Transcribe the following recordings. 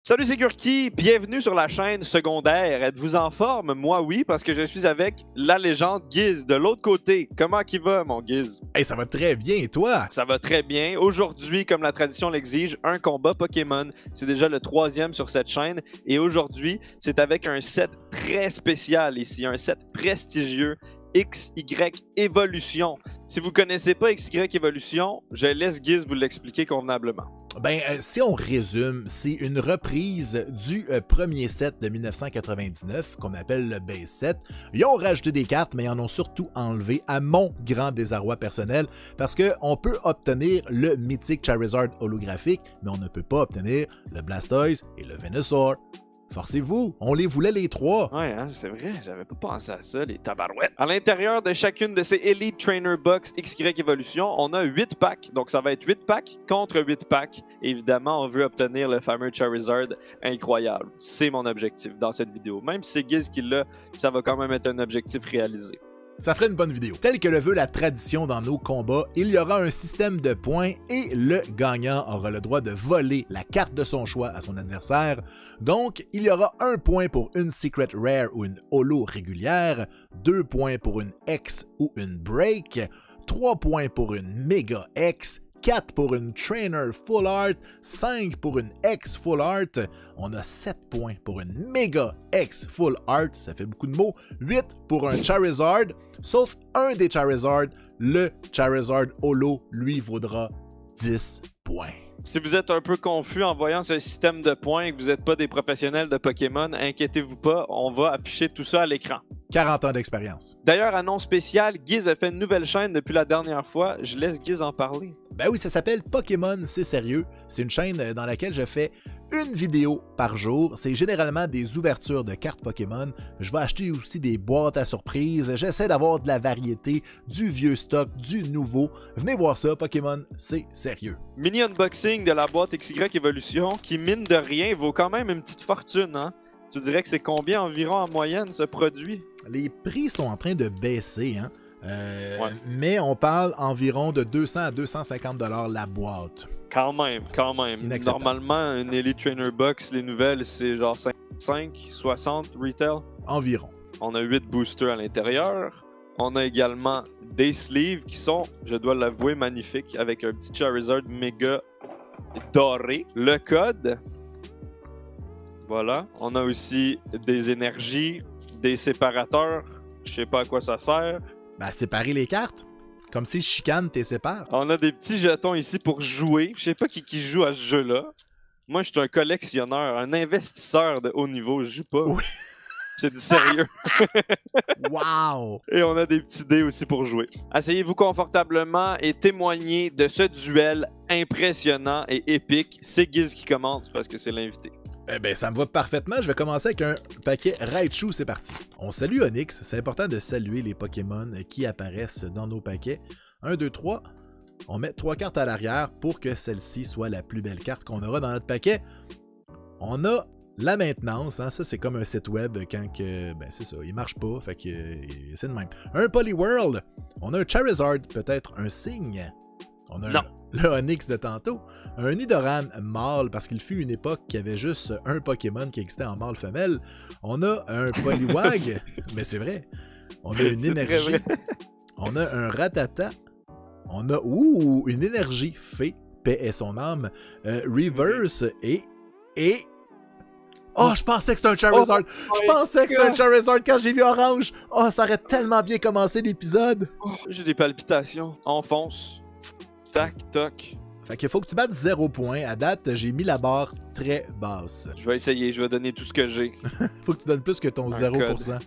Salut, c'est Gurki, bienvenue sur la chaîne secondaire. Êtes-vous en forme? Moi, oui, parce que je suis avec la légende Giz de l'autre côté. Comment qu'il va, mon Giz? Hey, ça va très bien, et toi? Ça va très bien. Aujourd'hui, comme la tradition l'exige, un combat Pokémon. C'est déjà le 3e sur cette chaîne. Et aujourd'hui, c'est avec un set très spécial ici, un set prestigieux. XY Evolution. Si vous connaissez pas XY Evolution, je laisse Giz vous l'expliquer convenablement. Si on résume, c'est une reprise du premier set de 1999 qu'on appelle le Base Set. Ils ont rajouté des cartes, mais ils en ont surtout enlevé à mon grand désarroi personnel parce qu'on peut obtenir le mythique Charizard holographique, mais on ne peut pas obtenir le Blastoise et le Venusaur. Forcez-vous, on les voulait les trois. Ouais, hein, c'est vrai, j'avais pas pensé à ça, les tabarouettes. À l'intérieur de chacune de ces Elite Trainer Box XY Evolution, on a 8 packs. Donc ça va être 8 packs contre 8 packs. Évidemment, on veut obtenir le fameux Charizard incroyable. C'est mon objectif dans cette vidéo. Même si c'est Giz qui l'a, ça va quand même être un objectif réalisé. Ça ferait une bonne vidéo. Tel que le veut la tradition dans nos combats, il y aura un système de points et le gagnant aura le droit de voler la carte de son choix à son adversaire. Donc, il y aura 1 point pour une Secret Rare ou une Holo régulière, 2 points pour une X ou une Break, 3 points pour une Mega X, 4 pour une Trainer Full Art, 5 pour une X Full Art, on a 7 points pour une Mega X Full Art, ça fait beaucoup de mots, 8 pour un Charizard, sauf un des Charizard, le Charizard Holo, lui vaudra 10 points. Si vous êtes un peu confus en voyant ce système de points et que vous n'êtes pas des professionnels de Pokémon, inquiétez-vous pas, on va afficher tout ça à l'écran. 40 ans d'expérience. D'ailleurs, annonce spéciale, Giz a fait une nouvelle chaîne depuis la dernière fois. Je laisse Giz en parler. Ben oui, ça s'appelle Pokémon, c'est sérieux. C'est une chaîne dans laquelle je fais une vidéo par jour. C'est généralement des ouvertures de cartes Pokémon. Je vais acheter aussi des boîtes à surprise. J'essaie d'avoir de la variété, du vieux stock, du nouveau. Venez voir ça, Pokémon, c'est sérieux. Mini unboxing de la boîte XY Evolution qui, mine de rien, vaut quand même une petite fortune, hein? Tu dirais que c'est combien environ en moyenne ce produit? Les prix sont en train de baisser, hein? Ouais. Mais on parle environ de 200 à 250 $ la boîte. Quand même. Normalement, une Elite Trainer Box, les nouvelles, c'est genre 55, 60 retail. Environ. On a 8 boosters à l'intérieur. On a également des sleeves qui sont, je dois l'avouer, magnifiques, avec un petit Charizard méga doré. Le code, voilà. On a aussi des énergies, des séparateurs. Je sais pas à quoi ça sert. Ben, séparer les cartes. Comme si je chicane, t'es sépares. On a des petits jetons ici pour jouer. Je sais pas qui joue à ce jeu-là. Moi, je suis un collectionneur, un investisseur de haut niveau. Je joue pas. Oui. C'est du sérieux. Wow! Et on a des petits dés aussi pour jouer. Asseyez-vous confortablement et témoignez de ce duel impressionnant et épique. C'est Giz qui commence parce que c'est l'invité. Eh ben, ça me va parfaitement. Je vais commencer avec un paquet Raichu, c'est parti. On salue Onyx. C'est important de saluer les Pokémon qui apparaissent dans nos paquets. 1, 2, 3. On met 3 cartes à l'arrière pour que celle-ci soit la plus belle carte qu'on aura dans notre paquet. On a la maintenance, hein, ça c'est comme un site web quand que, ben c'est ça, il marche pas, fait que c'est de même. Un Poliwhirl, on a un Charizard, peut-être un Signe. On a le Onyx de tantôt. Un Nidoran mâle, parce qu'il fut une époque qu'il y avait juste un Pokémon qui existait en mâle-femelle. On a un Poliwag, mais c'est vrai. On a une énergie. On a un Rattata. On a une énergie fée, paix et son âme. Reverse et... Oh, je pensais que c'était un Charizard! Je pensais que c'était un Charizard quand j'ai vu Orange! Oh, ça aurait tellement bien commencé l'épisode! Oh, j'ai des palpitations. Enfonce. Tac, toc. Fait qu'il faut que tu battes 0 points. À date, j'ai mis la barre très basse. Je vais essayer, je vais donner tout ce que j'ai. Faut que tu donnes plus que ton 0%.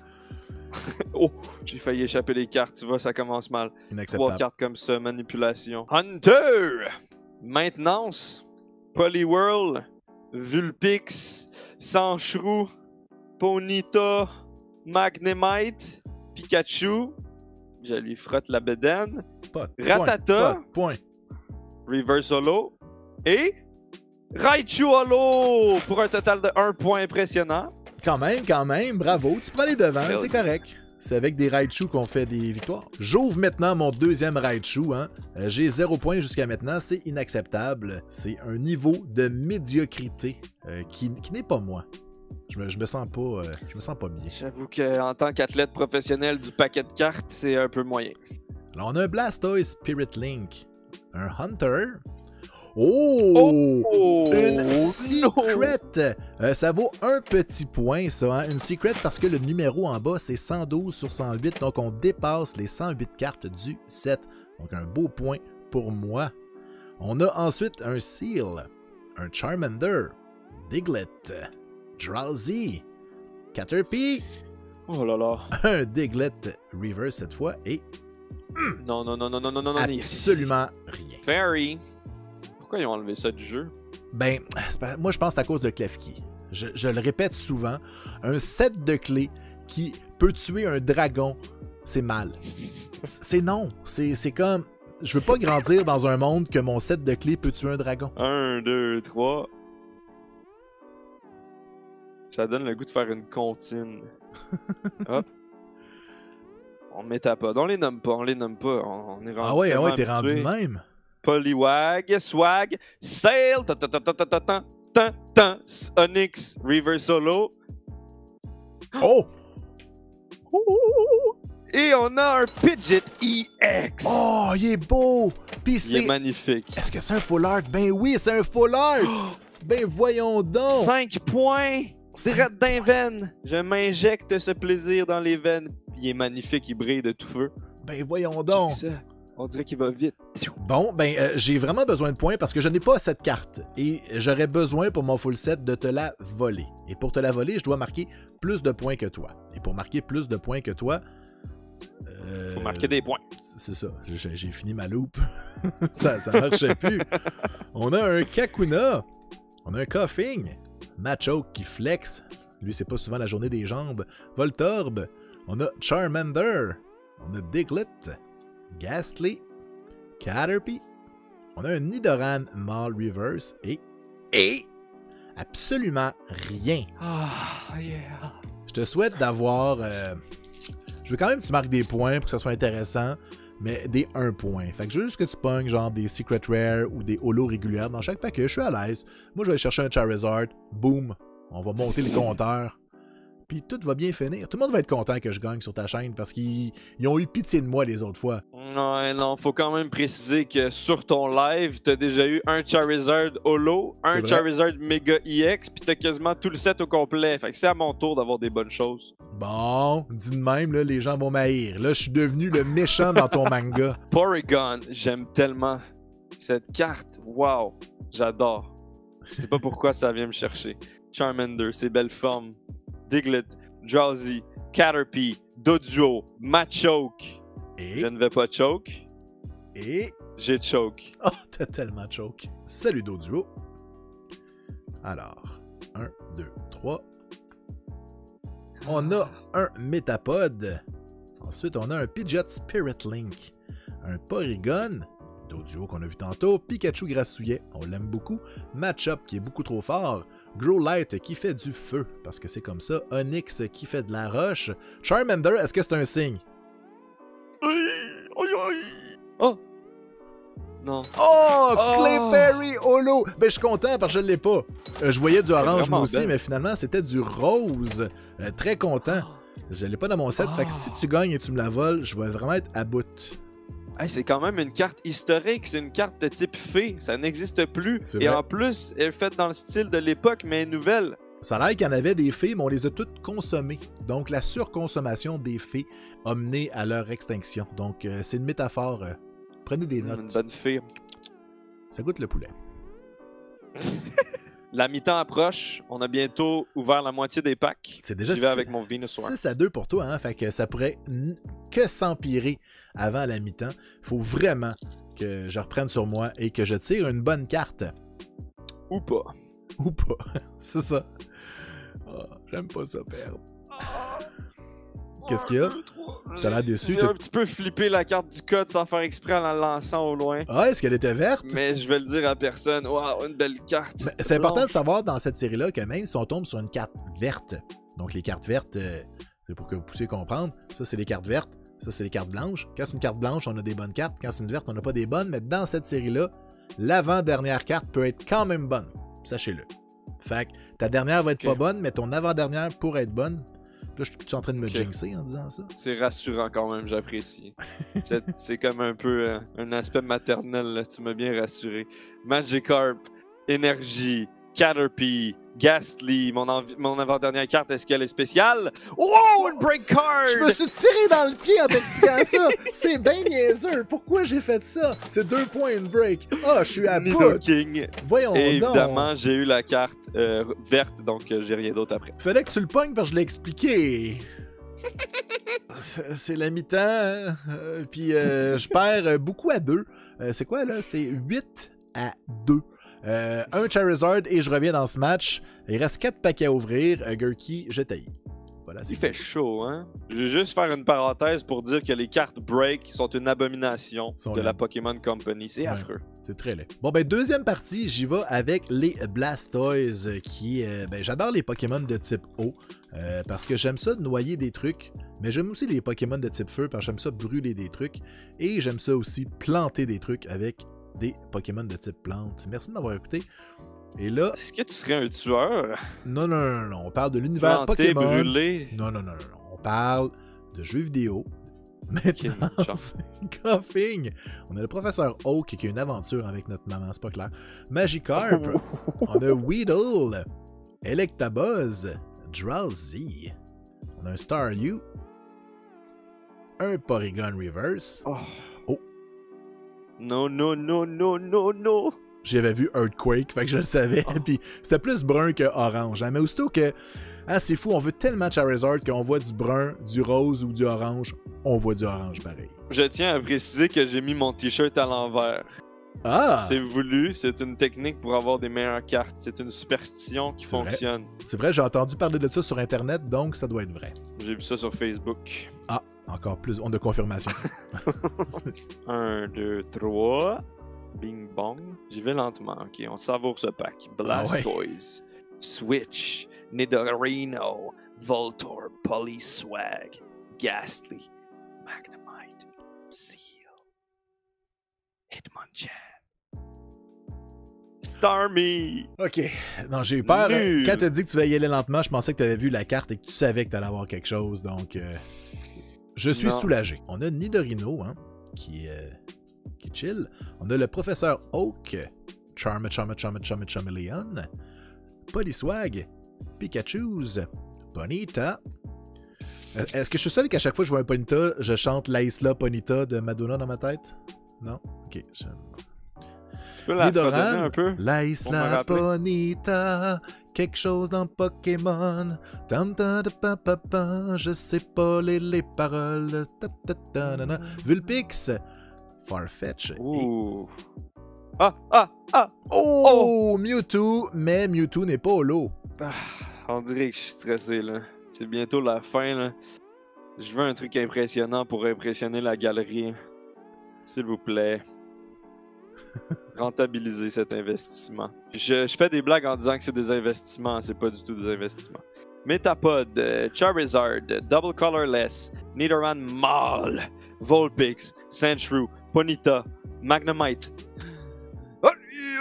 Oh, j'ai failli échapper les cartes, tu vois, ça commence mal. Inacceptable. 3 cartes comme ça, manipulation. Hunter! Maintenance. Poliwhirl. Vulpix. Sandshrew. Ponyta. Magnemite. Pikachu. Je lui frotte la bedaine. Rattata. Point. Reverse Holo. Et Raichu Holo pour un total de 1 point impressionnant. Quand même, bravo. Tu prends les devants, c'est correct. C'est avec des Raichu qu'on fait des victoires. J'ouvre maintenant mon deuxième Raichu. Hein. J'ai 0 points jusqu'à maintenant. C'est inacceptable. C'est un niveau de médiocrité qui n'est pas moi. Je me sens pas bien. J'avoue qu'en tant qu'athlète professionnel du paquet de cartes, c'est un peu moyen. Alors, on a un Blastoise Spirit Link, un Hunter. Oh! Une Secret! Ça vaut un petit point, ça. Hein? Une Secret parce que le numéro en bas, c'est 112 sur 108. Donc, on dépasse les 108 cartes du set. Donc, un beau point pour moi. On a ensuite un Seal, un Charmander, Diglett, Drowsy, Caterpie. Oh là là. Un Diglett Reverse cette fois et... Non. Absolument rien. Fairy. Pourquoi ils ont enlevé ça du jeu? Ben, moi je pense que c'est à cause de Klefki. Je le répète souvent, un set de clés qui peut tuer un dragon, c'est mal. C'est non. C'est comme... Je veux pas grandir dans un monde que mon set de clés peut tuer un dragon. 1, 2, 3. Ça donne le goût de faire une comptine. Hop. On métapode. On les nomme pas. On est rendu. Ah ouais, t'es rendu de même. Poliwag, Swag, Sail, Onyx, Reverse Solo. Oh! Et on a un Pidgeot EX. Oh, il est beau! Puis il est magnifique. Est-ce que c'est un full art? Ben oui, c'est un full art! Ben voyons donc! 5 points! Direct dans les veines! Je m'injecte ce plaisir dans les veines. Il est magnifique, il brille de tout feu. Ben voyons donc! On dirait qu'il va vite. Bon, ben j'ai vraiment besoin de points parce que je n'ai pas cette carte. Et j'aurais besoin pour mon full set de te la voler. Et pour te la voler, je dois marquer plus de points que toi. Et pour marquer plus de points que toi... Faut marquer des points. C'est ça, j'ai fini ma loupe. ça marchait plus. On a un Kakuna. On a un Koffing. Machoke qui flex. Lui, c'est pas souvent la journée des jambes. Voltorb. On a Charmander. On a Diglett. Gastly. Caterpie. On a un Nidoran Mall Reverse. Et absolument rien. Ah, yeah. Je te souhaite d'avoir... Je veux quand même que tu marques des points pour que ça soit intéressant, mais des 1 point. Fait que je veux juste que tu pognes genre des Secret Rare ou des holos régulières dans chaque paquet. Je suis à l'aise. Moi, je vais aller chercher un Charizard. Boom. On va monter les compteurs. Puis tout va bien finir. Tout le monde va être content que je gagne sur ta chaîne parce qu'ils ont eu pitié de moi les autres fois. Non, faut quand même préciser que sur ton live, t'as déjà eu un Charizard Holo, un Charizard Mega EX, puis t'as quasiment tout le set au complet. Fait que c'est à mon tour d'avoir des bonnes choses. Bon, dis de même, là, les gens vont m'haïr. Là, je suis devenu le méchant dans ton manga. Porygon, j'aime tellement cette carte. Wow, j'adore. Je sais pas pourquoi ça vient me chercher. Charmander, ses belles formes. Diglett, Drowsy, Caterpie, Doduo, Machoke. Et... Je ne vais pas choke. Et... J'ai choke. Oh, t'as tellement choke. Salut Doduo. Alors, 1, 2, 3. On a un Metapod. Ensuite, on a un Pidgeot Spirit Link. Un Porygon. Doduo qu'on a vu tantôt. Pikachu Grassouillet. On l'aime beaucoup. Matchup qui est beaucoup trop fort. Growlithe qui fait du feu. Parce que c'est comme ça. Onyx qui fait de la roche. Charmander, est-ce que c'est un signe? Oh! Non. Oh! Clefairy Holo! Ben, je suis content parce que je l'ai pas. Je voyais du orange moi aussi, belle. mais finalement, c'était du rose. Très content. Je l'ai pas dans mon set. Fait que si tu gagnes et tu me la voles, je vais vraiment être à bout. Hey, c'est quand même une carte historique. C'est une carte de type fée. Ça n'existe plus. C'est Et vrai. en plus, elle est faite dans le style de l'époque, mais nouvelle. Ça a l'air qu'il y en avait des fées, mais on les a toutes consommées. Donc, la surconsommation des fées a mené à leur extinction. Donc, c'est une métaphore. Prenez des notes. Une bonne fée. Ça goûte le poulet. La mi-temps approche. On a bientôt ouvert la moitié des packs. C'est déjà J'y vais avec mon Venusaur. 6-2 pour toi, hein? Fait que ça pourrait que s'empirer avant la mi-temps. Faut vraiment que je reprenne sur moi et que je tire une bonne carte. Ou pas. Ou pas. C'est ça. Oh, j'aime pas ça perdre. Qu'est-ce qu'il y a? T'as l'air déçu. J'ai un petit peu flippé la carte du code sans faire exprès en la lançant au loin. Ah, est-ce qu'elle était verte? Mais je vais le dire à personne. Waouh, une belle carte. Mais c'est important de savoir dans cette série-là que même si on tombe sur une carte verte, donc les cartes vertes, C'est pour que vous puissiez comprendre. Ça, c'est les cartes vertes. Ça, c'est les cartes blanches. Quand c'est une carte blanche, on a des bonnes cartes. Quand c'est une verte, on n'a pas des bonnes. Mais dans cette série-là, l'avant-dernière carte peut être quand même bonne. Sachez-le. Fait que ta dernière va être pas bonne, mais ton avant-dernière pourrait être bonne. Là, je suis en train de me jinxer en disant ça. C'est rassurant quand même, j'apprécie. C'est comme un peu un aspect maternel, là. Tu m'as bien rassuré. Magikarp, Énergie, Caterpie, Ghastly, mon avant-dernière carte, est-ce qu'elle est spéciale? Oh, une break card! Je me suis tiré dans le pied en t'expliquant ça! C'est bien niaiseux! Pourquoi j'ai fait ça? C'est 2 points, une break! Ah, je suis à bout! Nidoking. Voyons Et donc! évidemment, j'ai eu la carte verte, donc j'ai rien d'autre après. Fallait que tu le pognes parce que je l'ai expliqué! C'est la mi-temps, hein? Puis je perds beaucoup à 2. C'est quoi, là? C'était 8 à 2. Un Charizard et je reviens dans ce match. Il reste 4 paquets à ouvrir. Gurky, je taille. Voilà, Il fait chaud, hein? Je vais juste faire une parenthèse pour dire que les cartes Break sont une abomination de la Pokémon Company. C'est affreux. C'est très laid. Bon, ben, deuxième partie, j'y vais avec les Blastoise qui... j'adore les Pokémon de type eau parce que j'aime ça noyer des trucs, mais j'aime aussi les Pokémon de type feu parce que j'aime ça brûler des trucs et j'aime ça aussi planter des trucs avec des Pokémon de type plante. Merci de m'avoir écouté. Et là... Est-ce que tu serais un tueur? Non. On parle de l'univers Pokémon. Brûlé. Non. On parle de jeux vidéo. Maintenant, c'est Coughing. On a le professeur Oak qui a une aventure avec notre maman, c'est pas clair. Magikarp. On a Weedle. Electabuzz. Drowsy. On a un Staryu. Un Porygon Reverse. Oh. Non. J'avais vu Earthquake, fait que je le savais. Puis c'était plus brun que orange. Hein? Mais aussitôt que. Ah, c'est fou, on veut tellement Charizard qu'on voit du brun, du rose ou du orange. On voit du orange pareil. Je tiens à préciser que j'ai mis mon t-shirt à l'envers. Ah! C'est voulu, c'est une technique pour avoir des meilleures cartes. C'est une superstition qui fonctionne. C'est vrai, j'ai entendu parler de ça sur Internet, donc ça doit être vrai. J'ai vu ça sur Facebook. Ah, encore plus, on a confirmation. 1, 2, 3. Bing bong. J'y vais lentement, ok. On savoure ce pack. Blastoise, Switch, Nidorino, Voltorb, Poliwag, Ghastly, Magnemite, Seal, Hitmonchan, Starmie. Ok, non, j'ai eu peur. Quand t'as dit que tu allais y aller lentement, je pensais que t'avais vu la carte et que tu savais que t'allais avoir quelque chose, donc je suis soulagé. On a Nidorino, hein, qui chill. On a le professeur Oak, Charmeleon, Poliwag, Pikachu's, Ponyta. Est-ce que je suis seul qu'à chaque fois que je vois un Ponyta, je chante l'Aisla Ponyta de Madonna dans ma tête? Non? Ok. Tu peux la redonner un peu? L'Aisla Ponyta, quelque chose dans Pokémon. Je sais pas les paroles. Vulpix, Farfetch. Ouh. Oh! Mewtwo, mais Mewtwo n'est pas au lot. On dirait que je suis stressé, là. C'est bientôt la fin, là. Je veux un truc impressionnant pour impressionner la galerie. S'il vous plaît. Rentabiliser cet investissement. Je fais des blagues en disant que c'est des investissements. C'est pas du tout des investissements. Metapod, Charizard, Double Colorless, Nidoran Mall, Vulpix, Sandshrew, Ponyta, Magnemite.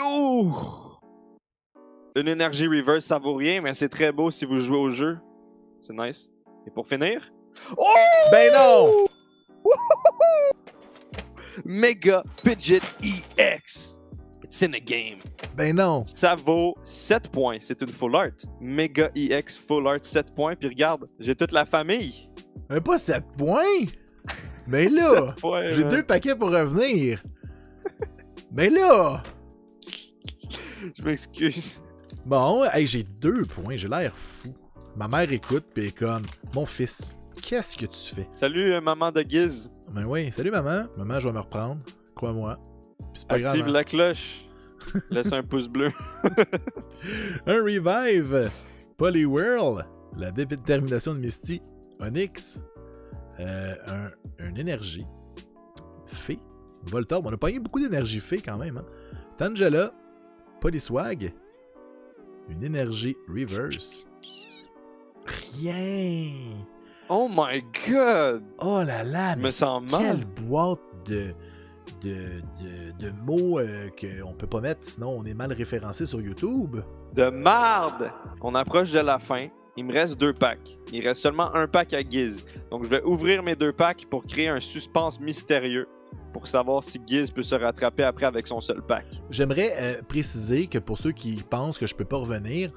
Oh! Une énergie reverse, ça vaut rien, mais c'est très beau si vous jouez au jeu. C'est nice. Et pour finir... Oh! Ben non! Mega Pidgeot EX. It's in the game. Ben non! Ça vaut 7 points. C'est une full art. Mega EX full art 7 points. Puis regarde, j'ai toute la famille. Mais pas 7 points! Mais là! J'ai 2 paquets pour revenir. Mais là! Je m'excuse. Bon, hey, j'ai 2 points. J'ai l'air fou. Ma mère écoute pis elle est comme, mon fils, qu'est-ce que tu fais? Salut, maman de Giz. Ben oui, salut maman. Maman, je vais me reprendre. Crois-moi. C'est pas Active grave, la cloche. Laisse un pouce bleu. Un revive. Poliwhirl. La détermination de Misty. Onyx. Un énergie. Fée. Voltorb. On a pogné beaucoup d'énergie fée quand même. Hein? Tangela. Poliwag. Une énergie reverse. Rien. Oh my god! Oh là là, Je mais me sens quelle mal. boîte de mots qu'on peut pas mettre, sinon on est mal référencé sur YouTube. De marde! On approche de la fin. Il me reste 2 packs. Il reste seulement un pack à Giz. Donc je vais ouvrir mes 2 packs pour créer un suspense mystérieux pour savoir si Giz peut se rattraper après avec son seul pack. J'aimerais préciser que pour ceux qui pensent que je peux pas revenir,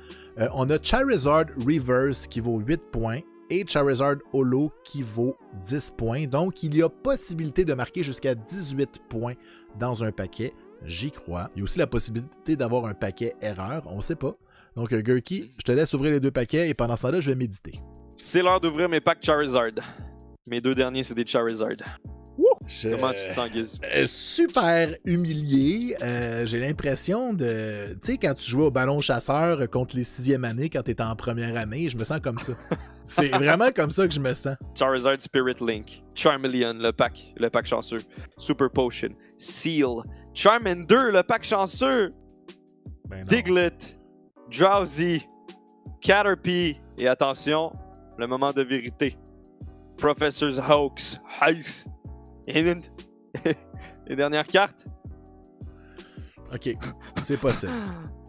on a Charizard Reverse qui vaut 8 points et Charizard Holo qui vaut 10 points. Donc il y a possibilité de marquer jusqu'à 18 points dans un paquet. J'y crois. Il y a aussi la possibilité d'avoir un paquet erreur, on sait pas. Donc Gurky, je te laisse ouvrir les 2 paquets et pendant ce temps-là, je vais méditer. C'est l'heure d'ouvrir mes packs Charizard. Mes 2 derniers, c'est des Charizard. Comment tu te sens, Giz? Super humilié. J'ai l'impression de... Tu sais, quand tu jouais au ballon chasseur contre les 6e années, quand t'étais en première année, je me sens comme ça. C'est vraiment comme ça que je me sens. Charizard Spirit Link, Charmeleon, le pack chanceux, Super Potion, Seal, Charmander, le pack chanceux, Ben non. Diglett, Drowsy, Caterpie, et attention, le moment de vérité, Professor's Hoax, et dernière carte. Ok, c'est possible.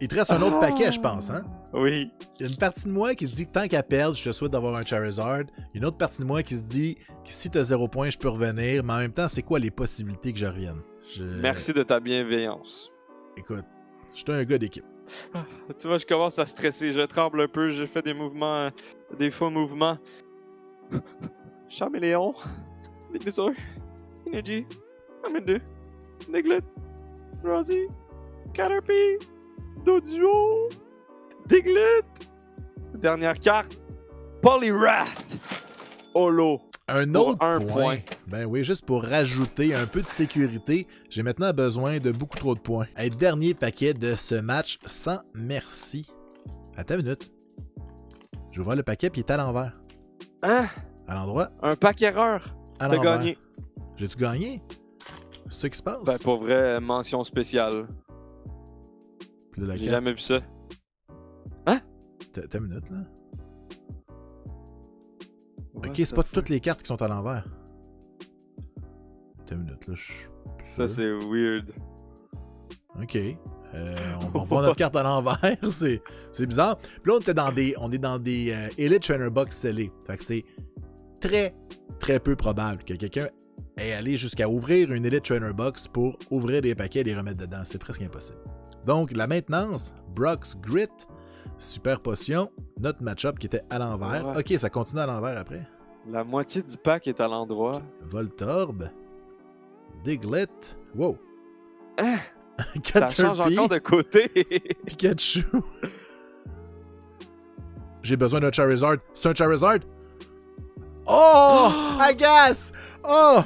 Il te reste un autre paquet, je pense, hein? Oui. Il y a une partie de moi qui se dit que tant qu'à perdre, je te souhaite d'avoir un Charizard. Il y a une autre partie de moi qui se dit que si t'as 0 points, je peux revenir. Mais en même temps, c'est quoi les possibilités que je revienne? Merci de ta bienveillance. Écoute, je suis un gars d'équipe. Tu vois, je commence à stresser, je tremble un peu, j'ai fait des mouvements, des faux mouvements. Charmeleon, Venusaur, Energy, Charmander, Diglett, Drowsy, Caterpie, Doduo, Diglett. Dernière carte, Poliwrath, Holo. Un Pour autre un point. point. Ben oui, juste pour rajouter un peu de sécurité, j'ai maintenant besoin de beaucoup trop de points. Un dernier paquet de ce match sans merci. Attends une minute. J'ouvre le paquet puis il est à l'envers. Hein? À l'endroit, Un pack erreur. à T'as l'envers. gagné. J'ai-tu gagné? C'est ça qui se passe? Ben, pour vrai, mention spéciale. Puis là, la J'ai carte- jamais vu ça. T'as une minute, là. What Ok, the c'est pas fuck? toutes les cartes qui sont à l'envers. T'as une minute, là. Ça, c'est weird. Ok. On va voir notre carte à l'envers. C'est bizarre. Puis là, on est dans des Elite Trainer Box scellés. Fait que c'est très, très peu probable que quelqu'un ait allé jusqu'à ouvrir une Elite Trainer Box pour ouvrir des paquets et les remettre dedans. C'est presque impossible. Donc, la maintenance, Brock's Grit, Super Potion, notre match-up qui était à l'envers. Ouais. Ok, ça continue à l'envers après. La moitié du pack est à l'endroit. Voltorb, Diglett, wow. Hein? Ça change Caterpie, encore de côté. Pikachu. J'ai besoin d'un Charizard. C'est un Charizard? Oh! Agace! Oh!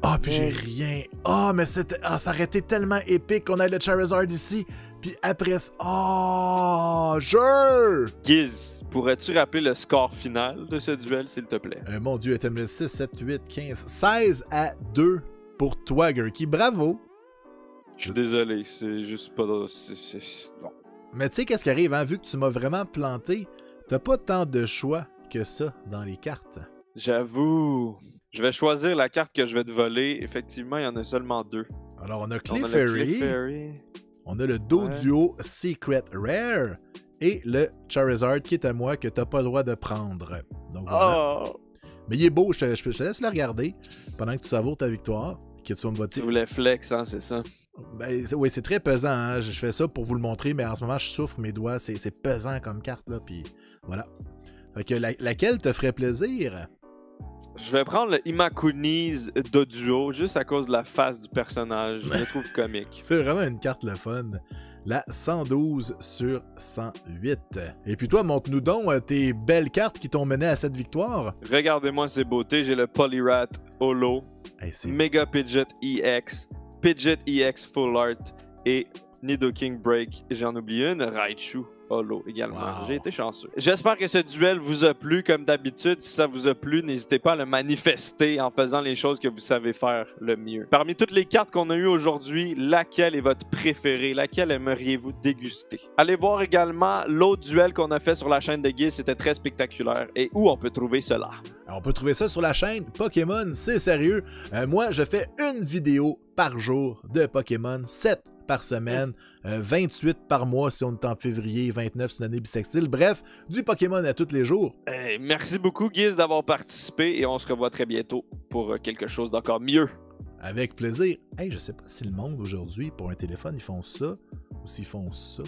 Ah, puis j'ai rien. Ah, mais c'était. Ah, ça aurait été tellement épique qu'on ait le Charizard ici. Puis après. Oh! Je! Giz, pourrais-tu rappeler le score final de ce duel, s'il te plaît? Mon Dieu, item 6, 7, 8, 15, 16 à 2 pour toi, Gurky. Bravo! Je suis désolé, c'est juste pas... Non. Mais tu sais, qu'est-ce qui arrive, hein? Vu que tu m'as vraiment planté, t'as pas tant de choix que ça dans les cartes. J'avoue. Je vais choisir la carte que je vais te voler. Effectivement, il y en a seulement 2. Alors, on a On a le Clefairy, Clefairy. on a le Doduo Secret Rare et le Charizard qui est à moi que t'as pas le droit de prendre. Donc voilà. Oh! Mais il est beau, je te laisse le regarder pendant que tu savoures ta victoire, que tu vas me Tu voter. voulais flex, hein, c'est ça? Ben, oui, c'est très pesant, hein? Je fais ça pour vous le montrer, mais en ce moment, je souffre mes doigts, c'est pesant comme carte, là, puis voilà. Fait que laquelle te ferait plaisir? Je vais prendre le Imakuni's Doduo juste à cause de la face du personnage. Je le trouve comique. C'est vraiment une carte le fun. La 112 sur 108. Et puis toi, montre-nous donc tes belles cartes qui t'ont mené à cette victoire. Regardez-moi ces beautés. J'ai le Poliwrath Holo, Hey, c'est Mega Pidgeot EX, Pidgeot EX Full Art et Nidoking Break. J'en oublie une, Raichu. holo également. Wow. J'ai été chanceux. J'espère que ce duel vous a plu. Comme d'habitude, si ça vous a plu, n'hésitez pas à le manifester en faisant les choses que vous savez faire le mieux. Parmi toutes les cartes qu'on a eues aujourd'hui, laquelle est votre préférée? Laquelle aimeriez-vous déguster? Allez voir également l'autre duel qu'on a fait sur la chaîne de Guiz. C'était très spectaculaire. Et où on peut trouver cela? On peut trouver ça sur la chaîne Pokémon, c'est sérieux. Moi, je fais une vidéo par jour de Pokémon, 7 par semaine, 28 par mois si on est en février, 29 c'est une année bissextile. Bref, du Pokémon à tous les jours. Merci beaucoup, Guiz, d'avoir participé et on se revoit très bientôt pour quelque chose d'encore mieux. Avec plaisir. Hey, je sais pas si le monde aujourd'hui, pour un téléphone, ils font ça ou s'ils font ça.